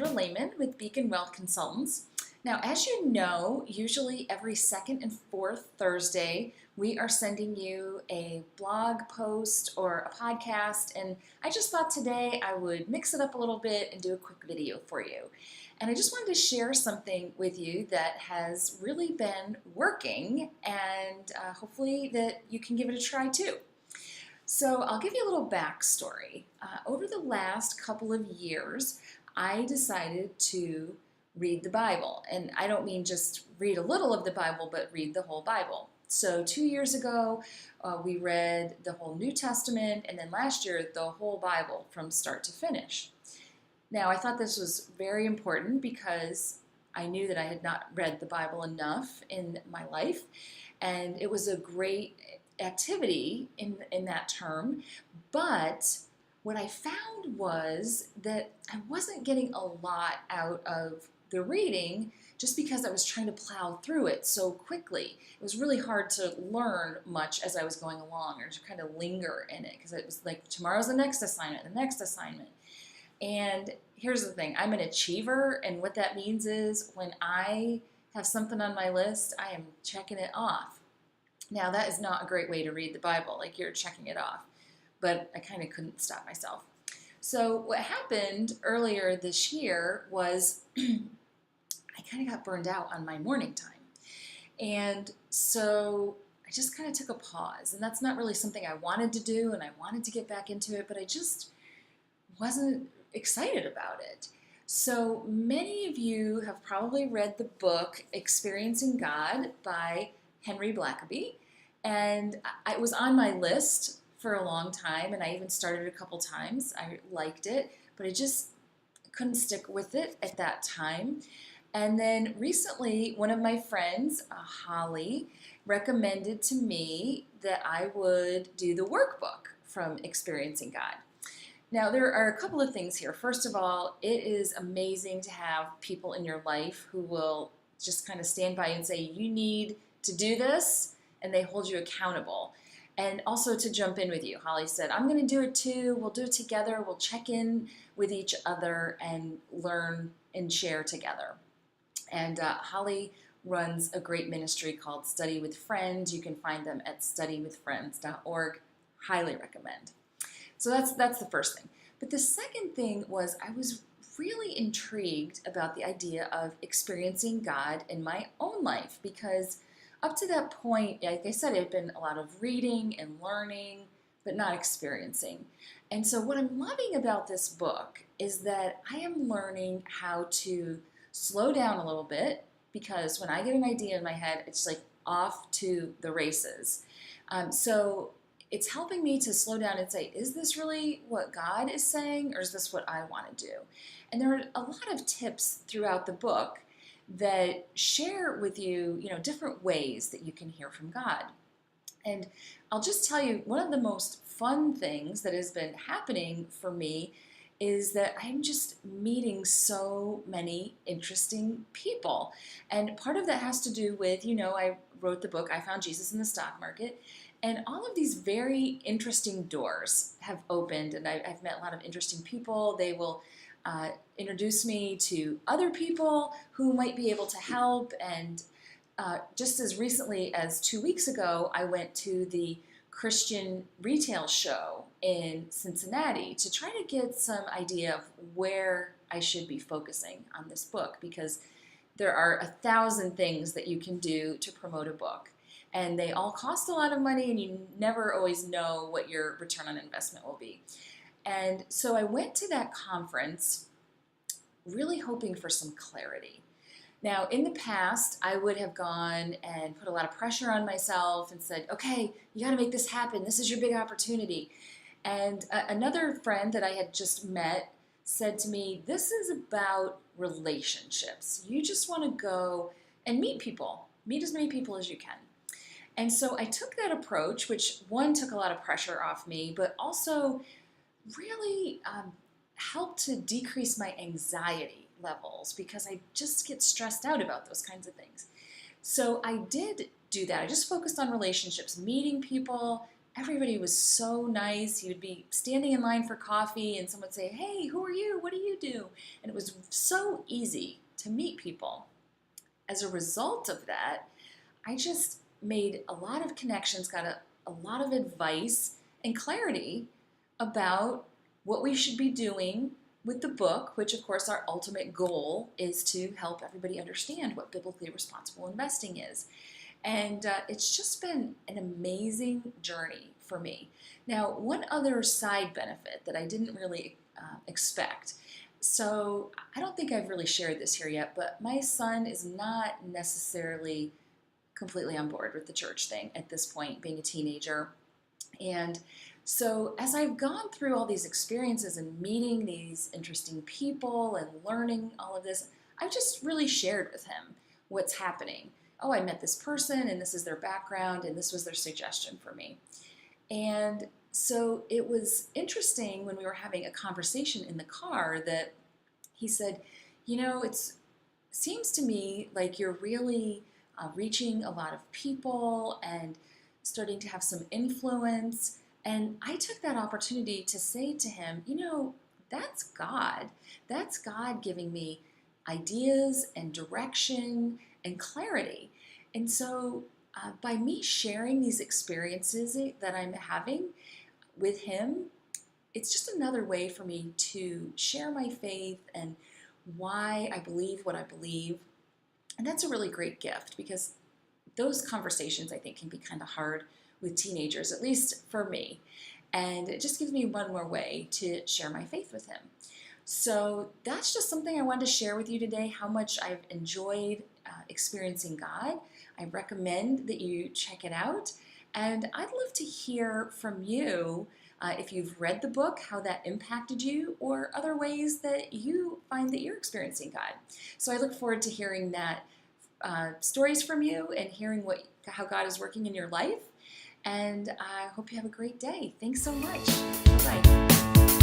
Laymon with Beacon Wealth Consultants. Now, as you know, usually every second and fourth Thursday, we are sending you a blog post or a podcast, and I just thought today I would mix it up a little bit and do a quick video for you. And I just wanted to share something with you that has really been working, and hopefully that you can give it a try too. So I'll give you a little backstory. Over the last couple of years, I decided to read the Bible. And I don't mean just read a little of the Bible, but read the whole Bible. So 2 years ago, we read the whole New Testament, and then last year, the whole Bible from start to finish. Now, I thought this was very important because I knew that I had not read the Bible enough in my life, and it was a great activity in that term. But what I found was that I wasn't getting a lot out of the reading just because I was trying to plow through it so quickly. It was really hard to learn much as I was going along, or to kind of linger in it, because it was like tomorrow's the next assignment, the next assignment. And here's the thing, I'm an achiever, and what that means is when I have something on my list, I am checking it off. Now, that is not a great way to read the Bible, like you're checking it off, but I kind of couldn't stop myself. So what happened earlier this year was I kind of got burned out on my morning time. And so I just kind of took a pause, and that's not really something I wanted to do, and I wanted to get back into it, but I just wasn't excited about it. So many of you have probably read the book Experiencing God by Henry Blackaby, and it was on my list for a long time, and I even started a couple times. I liked it, but I just couldn't stick with it at that time. And then recently, one of my friends, Holly, recommended to me that I would do the workbook from Experiencing God. Now, there are a couple of things here. First of all, it is amazing to have people in your life who will just kind of stand by and say, you need to do this, and they hold you accountable. And also to jump in with you. Holly said, I'm going to do it too. We'll do it together. We'll check in with each other and learn and share together. And Holly runs a great ministry called Study with Friends. You can find them at studywithfriends.org. Highly recommend. So that's the first thing. But the second thing was I was really intrigued about the idea of experiencing God in my own life, because up to that point, like I said, it had been a lot of reading and learning, but not experiencing. And so what I'm loving about this book is that I am learning how to slow down a little bit, because when I get an idea in my head, it's like off to the races. So it's helping me to slow down and say, is this really what God is saying, or is this what I want to do? And there are a lot of tips throughout the book that share with you, different ways that you can hear from God. And I'll just tell you, one of the most fun things that has been happening for me is that I'm just meeting so many interesting people. And part of that has to do with, I wrote the book, I Found Jesus in the Stock Market, and all of these very interesting doors have opened, and I've met a lot of interesting people. They will introduce me to other people who might be able to help. And just as recently as 2 weeks ago, I went to the Christian retail show in Cincinnati to try to get some idea of where I should be focusing on this book, because there are 1,000 things that you can do to promote a book, and they all cost a lot of money, and you never always know what your return on investment will be. And so I went to that conference really hoping for some clarity. Now, in the past, I would have gone and put a lot of pressure on myself and said, okay, you got to make this happen. This is your big opportunity. And another friend that I had just met said to me, this is about relationships. You just want to go and meet people. Meet as many people as you can. And so I took that approach, which one, took a lot of pressure off me, but also really helped to decrease my anxiety levels, because I just get stressed out about those kinds of things. So I did do that. I just focused on relationships, meeting people, everybody was so nice. You would be standing in line for coffee and someone would say, hey, who are you? What do you do? And it was so easy to meet people. As a result of that, I just made a lot of connections, got a lot of advice and clarity about what we should be doing with the book, which of course our ultimate goal is to help everybody understand what biblically responsible investing is. And it's just been an amazing journey for me. Now, one other side benefit that I didn't really expect. So I don't think I've really shared this here yet, but my son is not necessarily completely on board with the church thing at this point, being a teenager. And so as I've gone through all these experiences and meeting these interesting people and learning all of this, I've just really shared with him what's happening. Oh, I met this person and this is their background and this was their suggestion for me. And so it was interesting when we were having a conversation in the car that he said, it seems to me like you're really reaching a lot of people and starting to have some influence. And I took that opportunity to say to him, that's God. That's God giving me ideas and direction and clarity. And so by me sharing these experiences that I'm having with him, it's just another way for me to share my faith and why I believe what I believe. And that's a really great gift because those conversations I think can be kind of hard with teenagers, at least for me. And it just gives me one more way to share my faith with him. So that's just something I wanted to share with you today, how much I've enjoyed experiencing God. I recommend that you check it out. And I'd love to hear from you if you've read the book, how that impacted you, or other ways that you find that you're experiencing God. So I look forward to hearing that stories from you and hearing how God is working in your life. And I hope you have a great day. Thanks so much. Bye-bye.